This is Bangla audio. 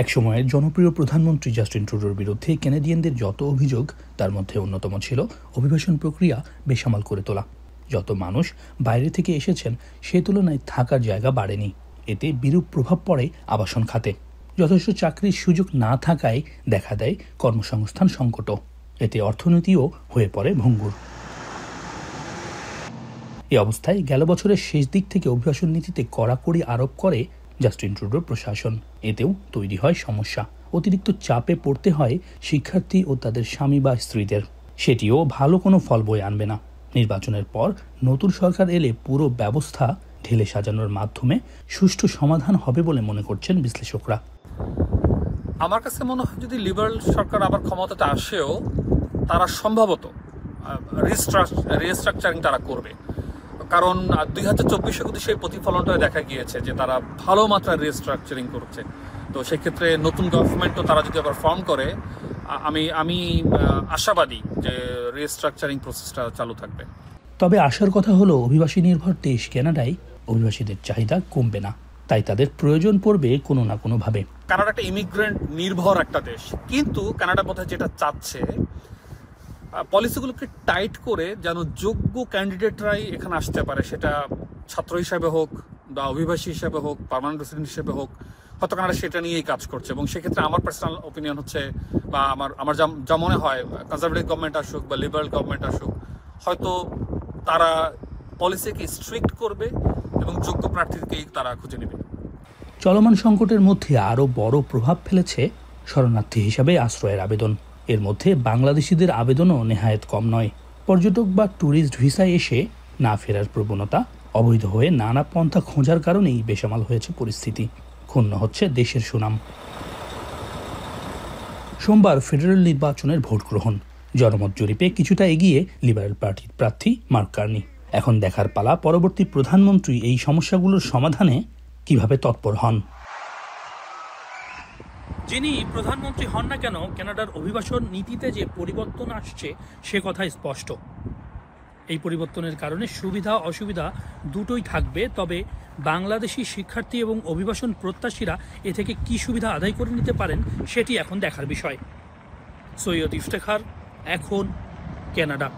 একসময়ের জনপ্রিয় প্রধানমন্ত্রী জাস্টিন ট্রুডোর বিরুদ্ধে কেনেডিয়ানদের যত অভিযোগ, তার মধ্যে অন্যতম ছিল অভিবাসন প্রক্রিয়া বেসামাল করে তোলা। যত মানুষ বাইরে থেকে এসেছেন সে তুলনায় থাকার জায়গা বাড়েনি। এতে বিরূপ প্রভাব পড়ে আবাসন খাতে। যথেষ্ট চাকরির সুযোগ না থাকায় দেখা দেয় কর্মসংস্থান সংকটও। এতে অর্থনীতিও হয়ে পড়ে ভঙ্গুর। এই অবস্থায় গেল বছরের শেষ দিক থেকে অভিবাসন নীতিতে কড়াকড়ি আরোপ করে জাস্টিন ট্রুডোর প্রশাসন। এতেও তৈরি হয় সমস্যা। অতিরিক্ত চাপে পড়তে হয় শিক্ষার্থী ও তাদের স্বামী বা স্ত্রীদের। সেটিও ভালো কোনো ফল বয়ে আনবে না। নির্বাচনের পর নতুন সরকার এলে পুরো ব্যবস্থা ঢেলে সাজানোর মাধ্যমে সুষ্ঠু সমাধান হবে বলে মনে করছেন বিশ্লেষকরা। আমার কাছে মনে হয় যদি লিবারেল সরকার আবার ক্ষমতাতে আসেও তারা সম্ভবত রিস্ট্রাকচারিং তারা করবে। কারণ 2024-এ কিন্তু সেই প্রতিফলনটা দেখা গিয়েছে যে তারা ভালো মাত্রায় রিস্ট্রাকচারিং করছে। তো সেক্ষেত্রে নতুন গভর্নমেন্টও তারা যদি আবার ফর্ম করে, আমি আশাবাদী যে রিস্ট্রাকচারিং প্রসেসটা চালু থাকবে। তবে আশার কথা হলো অভিবাসী নির্ভর দেশ কানাডায় অভিবাসীদের চাহিদা কমবে না, তাই তাদের প্রয়োজন পড়বে কোনো না কোনোভাবে। কানাডা একটা ইমিগ্রেন্ট নির্ভর একটা দেশ, কিন্তু কানাডা বোধহয় যেটা চাচ্ছে পলিসিগুলোকে টাইট করে যেন যোগ্য ক্যান্ডিডেটরাই এখানে আসতে পারে, সেটা ছাত্র হিসাবে হোক বা অভিবাসী হিসাবে হোক, পার্মানেন্ট রেসিডেন্ট হিসেবে হোক। হয়তো কানাডা সেটা নিয়েই কাজ করছে এবং সেক্ষেত্রে আমার পার্সোনাল ওপিনিয়ন হচ্ছে বা আমার যা মনে হয়, কনজারভেটিভ গভর্নমেন্ট আসুক বা লিবারেল গভর্নমেন্ট আসুক, হয়তো তারা পলিসিকে স্ট্রিক্ট করবে এবং যোগ্য প্রার্থীকেই তারা খুঁজে নেবে। চলমান সংকটের মধ্যে আরও বড় প্রভাব ফেলেছে শরণার্থী হিসাবে আশ্রয়ের আবেদন। এর মধ্যে বাংলাদেশিদের আবেদনও নেহায়েত কম নয়। পর্যটক বা ট্যুরিস্ট ভিসায় এসে না ফেরার প্রবণতা, অবৈধ হয়ে নানা পন্থা খোঁজার কারণেই বেসামাল হয়েছে পরিস্থিতি। ক্ষুণ্ণ হচ্ছে দেশের সুনাম। সোমবার ফেডারেল নির্বাচনের ভোট গ্রহণ। জনমত জরিপে কিছুটা এগিয়ে লিবারেল পার্টির প্রার্থী মার্ক কার্নি। এখন দেখার পালা পরবর্তী প্রধানমন্ত্রী এই সমস্যাগুলোর সমাধানে কিভাবে তৎপর হন। যিনি প্রধানমন্ত্রী হন না কেন, কানাডার অভিবাসন নীতিতে যে পরিবর্তন আসছে সে কথাই স্পষ্ট। এই পরিবর্তনের কারণে সুবিধা অসুবিধা দুটোই থাকবে, তবে বাংলাদেশি শিক্ষার্থী এবং অভিবাসন প্রত্যাশীরা এ থেকে কী সুবিধা আদায় করে নিতে পারেন সেটি এখন দেখার বিষয়। সৈয়দ ইফতেখার, এখন কানাডা।